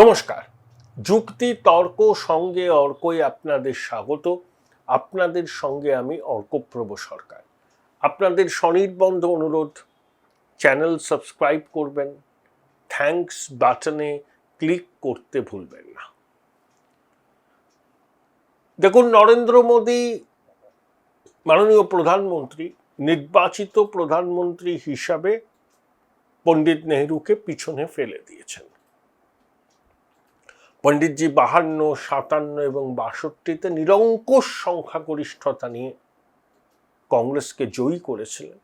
নমস্কার। যুক্তি তর্ক সঙ্গে অর্কই আপনাদের স্বাগত। আপনাদের সঙ্গে আমি অর্কপ্রভ সরকার। আপনাদের স্বনির্বন্ধ অনুরোধ, চ্যানেল সাবস্ক্রাইব করবেন, থ্যাঙ্কস বাটনে ক্লিক করতে ভুলবেন না। দেখুন, নরেন্দ্র মোদী মাননীয় প্রধানমন্ত্রী নির্বাচিত প্রধানমন্ত্রী হিসাবে পণ্ডিত নেহরুকে পিছনে ফেলে দিয়েছেন। পণ্ডিতজি 52, 57 এবং 62-তে নিরঙ্কুশ সংখ্যাগরিষ্ঠতা নিয়ে কংগ্রেসকে জয়ী করেছিলেন।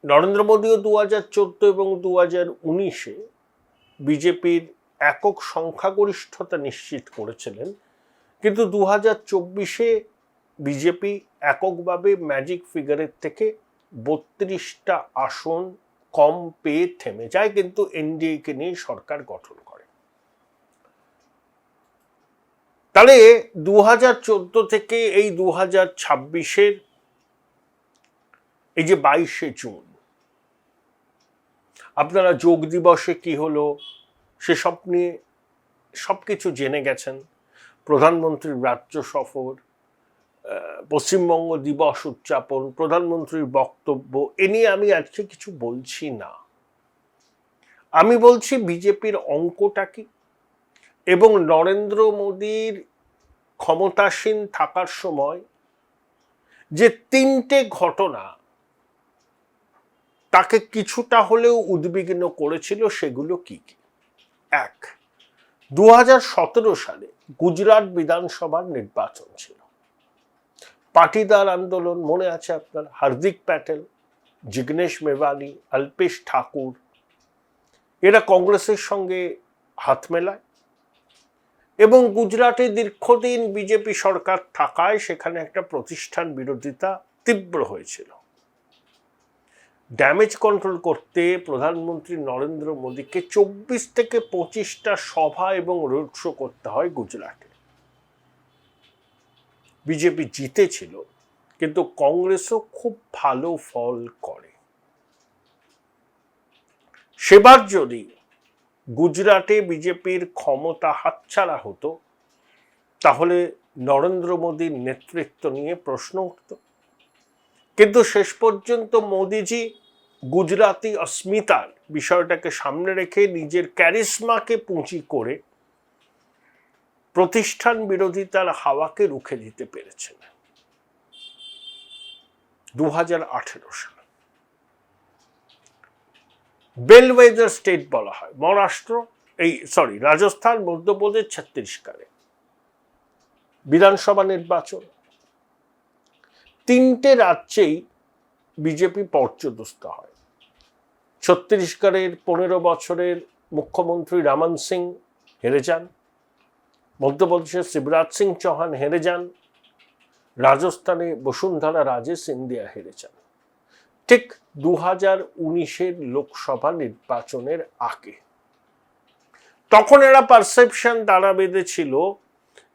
নরেন্দ্র মোদীও 2014 এবং 2019-এ বিজেপির একক সংখ্যাগরিষ্ঠতা নিশ্চিত করেছিলেন, কিন্তু 2024-এ বিজেপি এককভাবে ম্যাজিক ফিগারের থেকে 32টা আসন কম পেয়ে থেমে যায়, কিন্তু এনডিএকে নিয়ে সরকার গঠন করে। তাহলে 2014 থেকে এই 2026-এর এই যে 22শে জুন, আপনারা যোগ দিবসে কি হলো সেসব নিয়ে সবকিছু জেনে গেছেন। প্রধানমন্ত্রীর রাজ্য সফর, পশ্চিমবঙ্গ দিবস উদযাপন, প্রধানমন্ত্রীর বক্তব্য, এ নিয়ে আমি আজকে কিছু বলছি না। আমি বলছি বিজেপির অঙ্কটা কি এবং নরেন্দ্র মোদীর ক্ষমতাসীন থাকার সময় যে 3টে ঘটনা তাকে কিছুটা হলেও উদ্বিগ্ন করেছিল, সেগুলো কি কি। 1, 2017 সালে গুজরাট বিধানসভার নির্বাচন ছিল। পাটিদার আন্দোলন মনে আছে আপনার? হার্দিক প্যাটেল, জিগ্নেশ মেবানি, অল্পেশ ঠাকুর, এরা কংগ্রেসের সঙ্গে হাত মেলায় এবং গুজরাটে দীর্ঘদিন বিজেপি সরকার থাকায় সেখানে একটা প্রতিষ্ঠান বিরোধিতা তীব্র হয়েছিল। ড্যামেজ কন্ট্রোল করতে প্রধানমন্ত্রী নরেন্দ্র মোদীকে 24 থেকে 25টা সভা এবং রোড শো করতে হয় গুজরাটে। বিজেপি জিতেছিল, কিন্তু কংগ্রেসও খুব ভালো ফল করে। সেবার যদি গুজরাটে বিজেপির ক্ষমতা হাতছাড়া হতো, তাহলে নরেন্দ্র মোদীর নেতৃত্ব নিয়ে প্রশ্ন উঠত। কিন্তু শেষ পর্যন্ত মোদীজি গুজরাতি অস্মিতার বিষয়টাকে সামনে রেখে নিজের ক্যারিশমাকে পুঁজি করে প্রতিষ্ঠান বিরোধিতার হাওয়াকে রুখে দিতে পেরেছেন। 2018 সাল বেলওয়েদার স্টেট বলা হয় রাজস্থান, মধ্যপ্রদেশ, ছত্তিশগড়ে বিধানসভা নির্বাচন। 3টে রাজ্যেই বিজেপি পর্যদস্ত হয়। ছত্তিশগড়ের 15 বছরের মুখ্যমন্ত্রী রমন সিং হেরে যান, মধ্যপ্রদেশের শিবরাজ সিং চৌহান হেরে যান, রাজস্থানে বসুন্ধরা রাজে সিন্ধিয়া হেরে যান। ঠিক 2019-এর লোকসভা নির্বাচনের আগে তখন এরা পারসেপশন দ্বারা বেঁধেছিল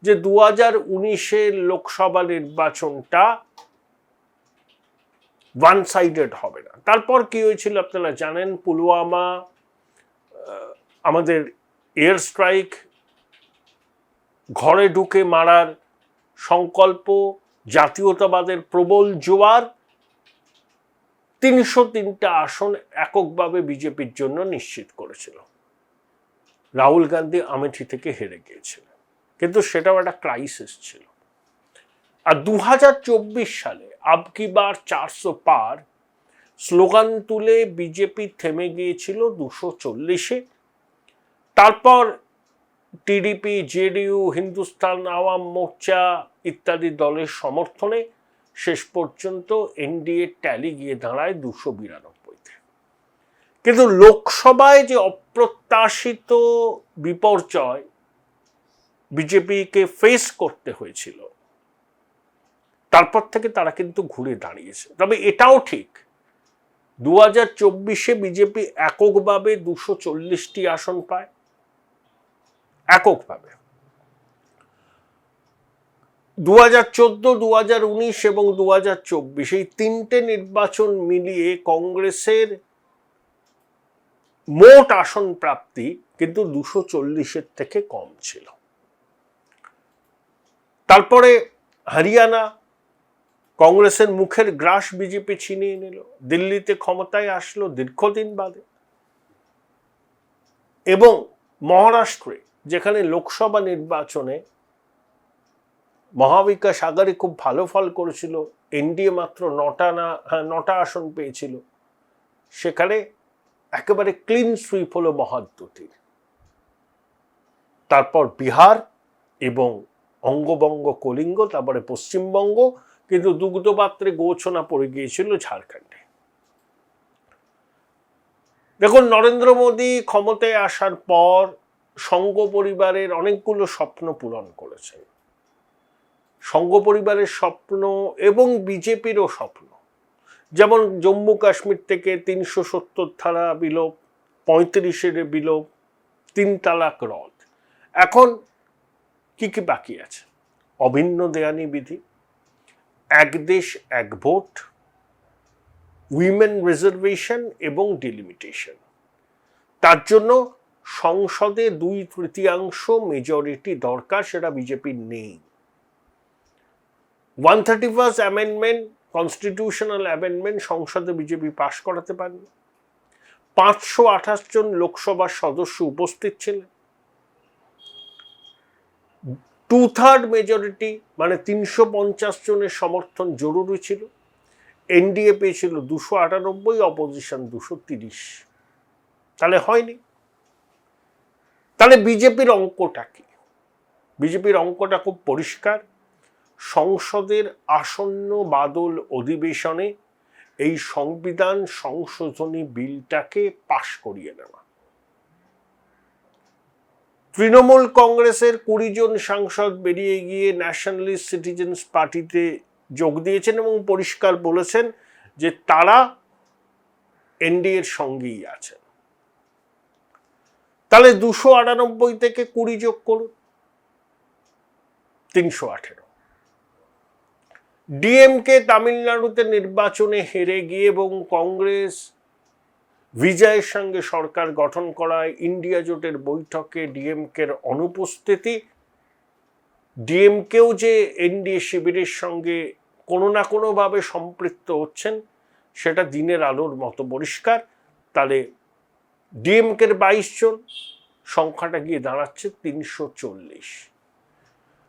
যে 2019-এর লোকসভা নির্বাচনটা ওয়ান সাইডেড হবে না। তারপর কি হয়েছিল আপনারা জানেন। পুলওয়ামা, আমাদের এয়ার স্ট্রাইক, ঘরে ঢুকে মারার সংকল্প, জাতীয়তাবাদের প্রবল জোয়ার, 303টা আসন এককভাবে বিজেপির জন্য নিশ্চিত করেছিল। রাহুল গান্ধী আমেঠি থেকে হেরে গিয়েছিল, কিন্তু সেটাও একটা ক্রাইসিস ছিল। আর 2024 সালে আব কি বার 400 পার স্লোগান তুলে বিজেপি থেমে গিয়েছিল 240-এ। তারপর টিডিপি, জেডিইউ, হিন্দুস্তান আওয়াম মোর্চা ইত্যাদি দলের সমর্থনে শেষ পর্যন্ত এনডিএ ট্যালি গিয়ে দাঁড়ায় 292-তে। কিন্তু লোকসভায় যে অপ্রত্যাশিত বিপর্যয় বিজেপিকে ফেস করতে হয়েছিল, তারপর থেকে তারা কিন্তু ঘুরে দাঁড়িয়েছে। তবে এটাও ঠিক, 2024-এ বিজেপি এককভাবে 240টি আসন পায়, এককভাবে। 2014, 2019 এবং 2024 এই 3টে নির্বাচন মিলিয়ে কংগ্রেসের মোট আসন প্রাপ্তি কিন্তু 240-এর থেকে কম ছিল। তারপরে হরিয়ানা, কংগ্রেসের মুখের গ্রাস বিজেপি ছিনিয়ে নিল, দিল্লিতে ক্ষমতায় আসলো দীর্ঘদিন বাদে, এবং মহারাষ্ট্রে যেখানে লোকসভা নির্বাচনে মহাবিকাশ আঘাড়ি খুব ভালো ফল করেছিল, এনডিএ মাত্র 9টা আসন পেয়েছিল, সেখানে একেবারে ক্লিন সুইপ হলো মহাদ্যুতির। তারপর বিহার এবং অঙ্গবঙ্গ কলিঙ্গ, তারপরে পশ্চিমবঙ্গ, কিন্তু দুগ্ধপাত্রে গোছনা পড়ে গিয়েছিল ঝাড়খণ্ডে। দেখুন, নরেন্দ্র মোদী ক্ষমতায় আসার পর সংঘ পরিবারের অনেকগুলো স্বপ্ন পূরণ করেছেন। সংঘ পরিবারের স্বপ্ন এবং বিজেপিরও স্বপ্ন, যেমন জম্মু কাশ্মীর থেকে 370 ধারা বিলোপ, 35-এর বিলোপ, 3 তালাক রদ। এখন কি কি বাকি আছে? অভিন্ন দেয়ানি বিধি, এক দেশ এক ভোট, উইমেন রিজার্ভেশন এবং ডিলিমিটেশন। তার জন্য সংসদে 2/3 মেজরিটি দরকার, সেটা বিজেপির নেই। 131st অ্যামেন্ডমেন্ট, কনস্টিটিউশনাল অ্যামেন্ডমেন্ট সংসদে বিজেপি পাশ করাতে পারেনি। 528 জন লোকসভার সদস্য উপস্থিত ছিলেন। 2/3 মেজরিটি মানে 350 জনের সমর্থন জরুরি ছিল। এনডিএ পেয়েছিল 298, অপোজিশন 230। তাহলে হয়নি। তাহলে বিজেপির অঙ্কটা কি? বিজেপির অঙ্কটা খুব পরিষ্কার। সংসদের আসন্ন বাদল অধিবেশনে এই সংবিধান সংশোধনী বিলটাকে পাশ করিয়ে নেওয়া। তৃণমূল কংগ্রেসের 20 জন সাংসদ বেরিয়ে গিয়ে ন্যাশনালিস্ট সিটিজেন্স পার্টিতে যোগ দিয়েছেন এবং পরিষ্কার বলেছেন যে তারা এনডিএর সঙ্গেই আছেন। তাহলে 298 থেকে 20 যোগ করুন, 318। ডিএমকে তামিলনাড়ুতে নির্বাচনে হেরে গিয়ে এবং কংগ্রেস বিজয়ের সঙ্গে সরকার গঠন করায় ইন্ডিয়া জোটের বৈঠকে ডিএমকের অনুপস্থিতি, ডিএমকেও যে এনডিএ শিবিরের সঙ্গে কোনো না কোনোভাবে সম্পৃক্ত হচ্ছেন সেটা দিনের আলোর মতো পরিষ্কার। তাহলে ডিএমকের 22 জন, সংখ্যাটা গিয়ে দাঁড়াচ্ছে 340।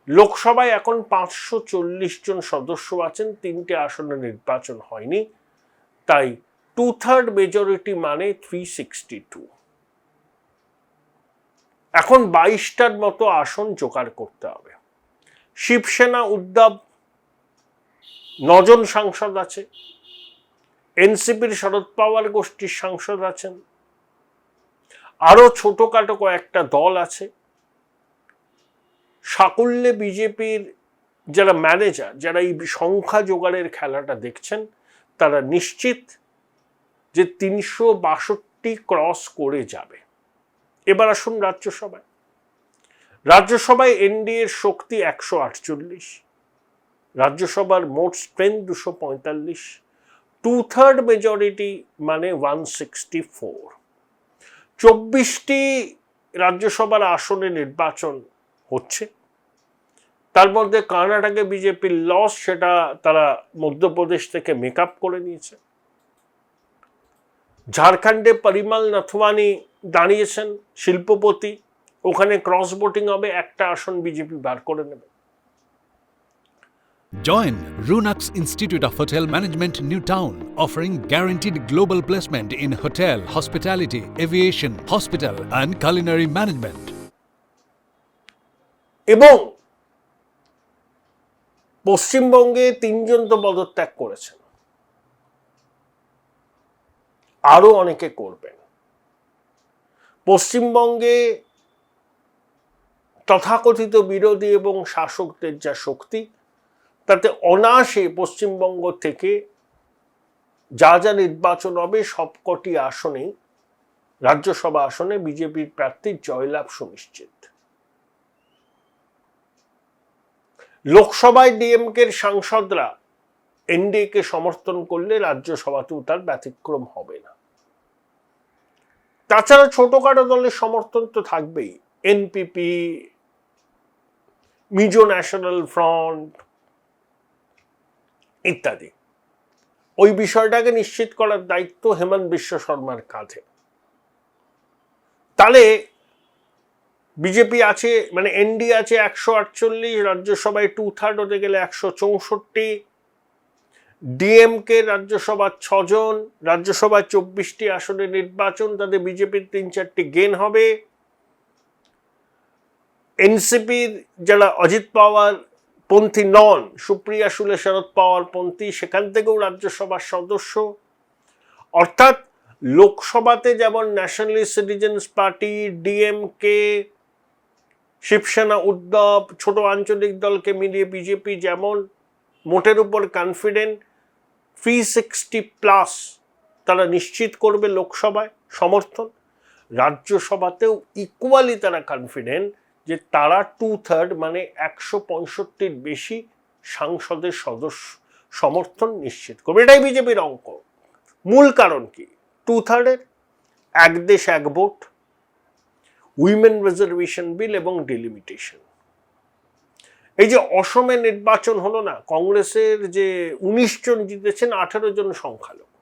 লোকসভায় এখন 540 জন সদস্য আছেন, 3টে আসনে নির্বাচন হয়নি, তাই 2/3 মেজরিটি মানে 362। এখন 22টার মতো আসন জোগাড় করতে হবে। শিবসেনা উদ্ধব 9 জন সাংসদ আছে, এনসিপির শরদ পাওয়ার গোষ্ঠীর সাংসদ আছেন, আরো ছোটখাটো কয়েকটা দল আছে। সাকুল্যে বিজেপির যারা ম্যানেজার, যারা এই সংখ্যা জোগাড়ের খেলাটা দেখছেন, তারা নিশ্চিত যে 362 ক্রস করে যাবে। এবার আসুন রাজ্যসভায়। রাজ্যসভায় এনডিএর শক্তি 148, রাজ্যসভার মোট স্ট্রেংথ 245, 2/3 মেজরিটি মানে 164। 24টি রাজ্যসভার আসনে নির্বাচন হচ্ছে। তার মধ্যে কর্ণাটকে বিজেপির লস, সেটা তারা মধ্যপ্রদেশ থেকে মেকআপ করে নিয়েছে। ঝাড়খণ্ডে পরিমল নাথওয়ানি দাঁড়িয়েছেন, শিল্পপতি, ওখানে ক্রস ভোটিং হবে, একটা আসন বিজেপি বার করে নেবে। Join Runux Institute of Hotel Management, New Town, offering guaranteed global placement in hotel, hospitality, aviation, hospital and culinary management. এবং পশ্চিমবঙ্গে 3 জন তো পদত্যাগ করেছেন, আরো অনেকে করবেন। পশ্চিমবঙ্গে তথাকথিত বিরোধী এবং শাসকদের যা শক্তি, তাতে অনায়াসে পশ্চিমবঙ্গ থেকে যা যা নির্বাচন হবে সবকটি আসনে, রাজ্যসভা আসনে বিজেপির প্রার্থীর জয়লাভ সুনিশ্চিত। লোকসভায় ডিএমকের সাংসদরা এনডিএকে সমর্থন করলে রাজ্যসভাতেও তার ব্যতিক্রম হবে না। তাছাড়া ছোটখাটো দলের সমর্থন তো থাকবেই, এনপিপি, মিজো ন্যাশনাল ফ্রন্ট ইত্যাদি। ওই বিষয়টাকে নিশ্চিত করার দায়িত্ব হেমন্ত বিশ্ব শর্মার কাঁধে। তাহলে বিজেপি আছে, মানে এনডি আছে 148, রাজ্যসভায় 2/3 হতে গেলে 164, ডিএমকে রাজ্যসভার 6 জন, রাজ্যসভায় 24টি আসনে নির্বাচন, তাদের বিজেপির 3-4টি গেন হবে। এনসিপির যারা অজিত পাওয়ার পন্থী নন, সুপ্রিয়া সুলে, শরদ পাওয়ার পন্থী, সেখান থেকেও রাজ্যসভার সদস্য। অর্থাৎ লোকসভাতে যেমন Nationalist Citizens Party, DMK, Shiv Sena, Uddhav, ছোট আঞ্চলিক দলকে মিলিয়ে বিজেপি যেমন মোটের উপর কনফিডেন্ট 360+ তারা নিশ্চিত করবে লোকসভায় সমর্থন, রাজ্যসভাতেও ইকুয়ালি তারা কনফিডেন্ট যে তারা 2/3 মানে 165-র বেশি সাংসদের সদস্য সমর্থন নিশ্চিত করবে। এটাই বিজেপির অঙ্ক। মূল কারণ কি? 2/3 এক দেশ এক ভোট, উইমেন রিজার্ভেশন বিল এবং ডিলিমিটেশন। এই যে অসমে নির্বাচন হলো না, কংগ্রেসের যে 19 জন জিতেছেন, 18 জন সংখ্যালঘু।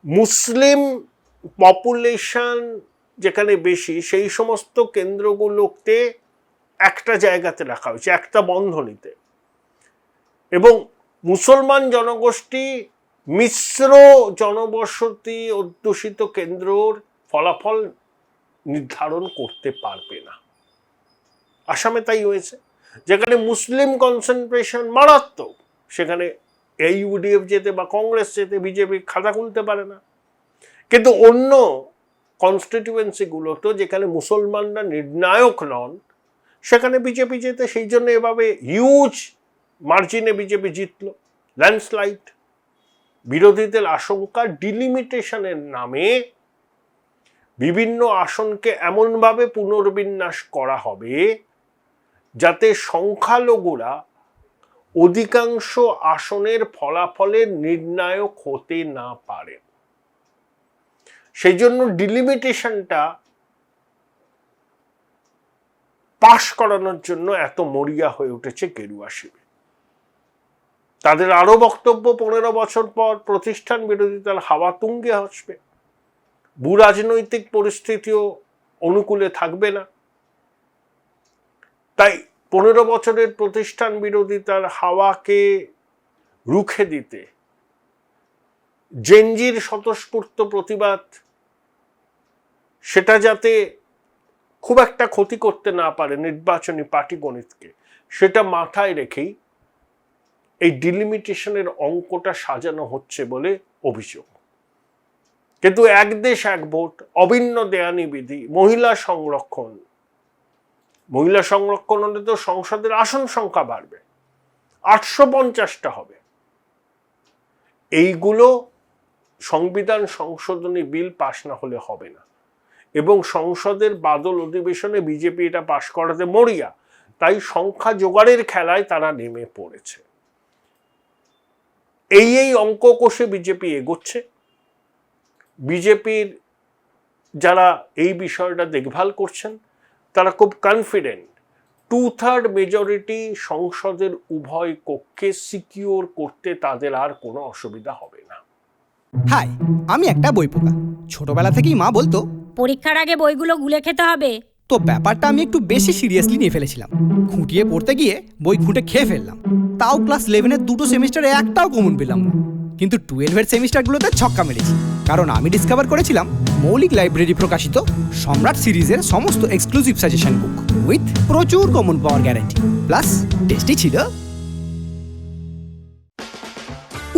মুসলিম পপুলেশন যেখানে বেশি, সেই সমস্ত কেন্দ্রগুলোতে একটা জায়গাতে রাখা হয়েছে, একটা বন্ধনীতে, এবং মুসলমান জনগোষ্ঠী মিশ্র জনবসতি অধ্যুষিত কেন্দ্রর ফলাফল নির্ধারণ করতে পারবে না। আসামে তাই হয়েছে, যেখানে মুসলিম কনসেন্ট্রেশন মারাত্মক, সেখানে ইউডিএফ যেতে বা কংগ্রেস যেতে বিজেপি খাতা খুলতে পারে না। কিন্তু অন্য কনস্টিটিউয়েন্সিগুলোতে যেখানে মুসলমানরা নির্ণায়ক নন, সেখানে বিজেপি যেতে, সেই জন্য এভাবে হিউজ মার্জিনে বিজেপি জিতল, ল্যান্ডস্লাইড। বিরোধীদের আশঙ্কা ডিলিমিটেশনের নামে বিভিন্ন আসনকে এমনভাবে পুনর্বিন্যাস করা হবে যাতে সংখ্যালঘুরা অধিকাংশ আসনের ফলাফলের নির্ণায়ক হতে না পারে। সেই জন্য ডিলিমিটেশনটা পাশ করানোর জন্য এত মরিয়া হয়ে উঠেছে গেরুয়া শিবির। তাদের আরো বক্তব্য, 15 বছর পর প্রতিষ্ঠান বিরোধিতার হাওয়া তুঙ্গে আসবে, ভূ রাজনৈতিক পরিস্থিতিও অনুকূলে থাকবে না। তাই 15 বছরের প্রতিষ্ঠান বিরোধিতার হাওয়াকে রুখে দিতে জেনজির স্বতঃস্ফূর্ত প্রতিবাদ, সেটা যাতে খুব একটা ক্ষতি করতে না পারে নির্বাচনী পাটিগণিতকে, সেটা মাথায় রেখেই এই ডিলিমিটেশনের অঙ্কটা সাজানো হচ্ছে বলে অভিযোগ। কিন্তু এক দেশ এক ভোট, অভিন্ন দেয়ানি বিধি, মহিলা সংরক্ষণ হলে তো সংসদের আসন সংখ্যা বাড়বে, 850টা হবে। এইগুলো সংবিধান সংশোধনী বিল পাশ না হলে হবে না, এবং সংসদের বাদল অধিবেশনে বিজেপি এটা পাশ করাতে মরিয়া। তাই সংখ্যা জোগাড়ের খেলায় তারা নেমে পড়েছে। এই অঙ্ক কষে বিজেপি এগোচ্ছে। বিজেপির যারা এই বিষয়টা দেখভাল করছেন তারা খুব কনফিডেন্ট 2/3 মেজরিটি সংসদের উভয় কক্ষে সিকিউর করতে তাদের আর কোনো অসুবিধা হবে না। হাই, আমি একটা বই পোকা। ছোটবেলা থেকেই মা বলতো পরীক্ষার আগে বইগুলো গুলে খেতে হবে। তো ব্যাপারটা আমি একটু বেশি সিরিয়াসলি নিয়ে ফেলেছিলাম। খুঁটিয়ে পড়তে গিয়ে বই খুঁটে খেয়ে ফেললাম। তাও ক্লাস 11-এর 2টো সেমিস্টারে একটাও কমন পেলাম না। কিন্তু 12-এর সেমিস্টারগুলোতে ছক্কা মেরেছি, কারণ আমি ডিসকভার করেছিলাম মৌলিক লাইব্রেরি প্রকাশিত সম্রাট সিরিজের সমস্ত এক্সক্লুসিভ সাজেশন বুক উইথ প্রচুর কমন পাওয়ার গ্যারান্টি, প্লাস টেস্টি ছিল।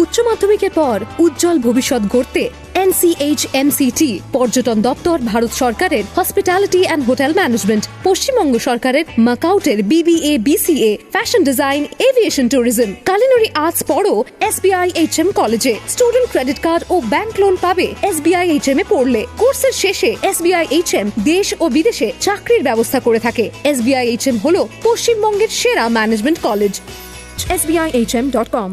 উচ্চ মাধ্যমিকের পর উজ্জ্বল ভবিষ্যৎ গড়তে NCHMCT পর্যটন দপ্তর, ভারত সরকারের hospitality and hotel management, Paschimbanga সরকারের মাকাউটের BBA BCA, fashion design, aviation tourism, culinary arts পড়ো SBI HM কলেজে। স্টুডেন্ট ক্রেডিট কার্ড ও ব্যাংক লোন পাবে SBI HM এ পড়লে। কোর্সের শেষে SBI HM দেশ ও বিদেশে চাকরির ব্যবস্থা করে থাকে। SBI HM হলো পশ্চিমবঙ্গের সেরা ম্যানেজমেন্ট কলেজ। SBIHM.com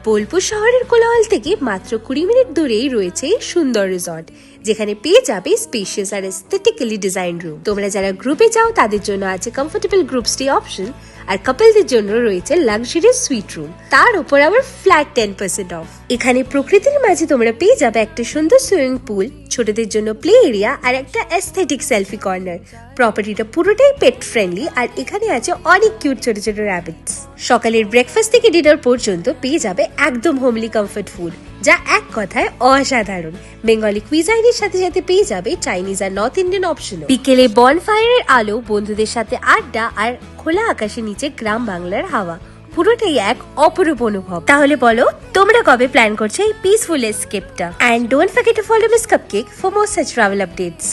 বোলপুর শহরের কোলাহল থেকে মাত্র 20 মিনিট দূরেই রয়েছে এই সুন্দর রিসর্ট, যেখানে পেয়ে যাবে স্পেশিয়াস আর এস্থেটিক্যালি ডিজাইন রুম। তোমরা যারা গ্রুপে যাও তাদের জন্য আছে কমফোর্টেবল গ্রুপ স্টে অপশন, আর কাপলদের জন্য রয়েছে লাক্সারিয়াস সুইট রুম, তার উপর আবার ফ্ল্যাট 10% অফ। এখানে প্রকৃতির মাঝে তোমরা পেয়ে যাবে একটা সুন্দর সুইমিং পুল, ছোটদের জন্য প্লে এরিয়া আর একটা এস্থেটিক সেলফি কর্নার। প্রপার্টিটা পুরোটাই পেট ফ্রেন্ডলি, আর এখানে আছে অনেক কিউট ছোট ছোট র্যাবিটস। সকালের ব্রেকফাস্ট থেকে ডিনার পর্যন্ত পেয়ে যাবে একদম হোমলি কমফর্ট ফুড, যা এক কথায় অসাধারণ। বেঙ্গলি কুইজাইনের সাথে সাথে পেয়ে যাবে চাইনিজ আর নর্থ ইন্ডিয়ান অপশনও। বিকেলে বনফায়ারের আলো, বন্ধুদের সাথে আড্ডা আর খোলা আকাশের নিচে গ্রাম বাংলার হাওয়া, পুরোটাই এক অপরূপ অনুভব। তাহলে বলো তোমরা কবে প্ল্যান করছো এই পিসফুল এসকেপটা? And don't forget to follow miss cupcake for more such travel updates.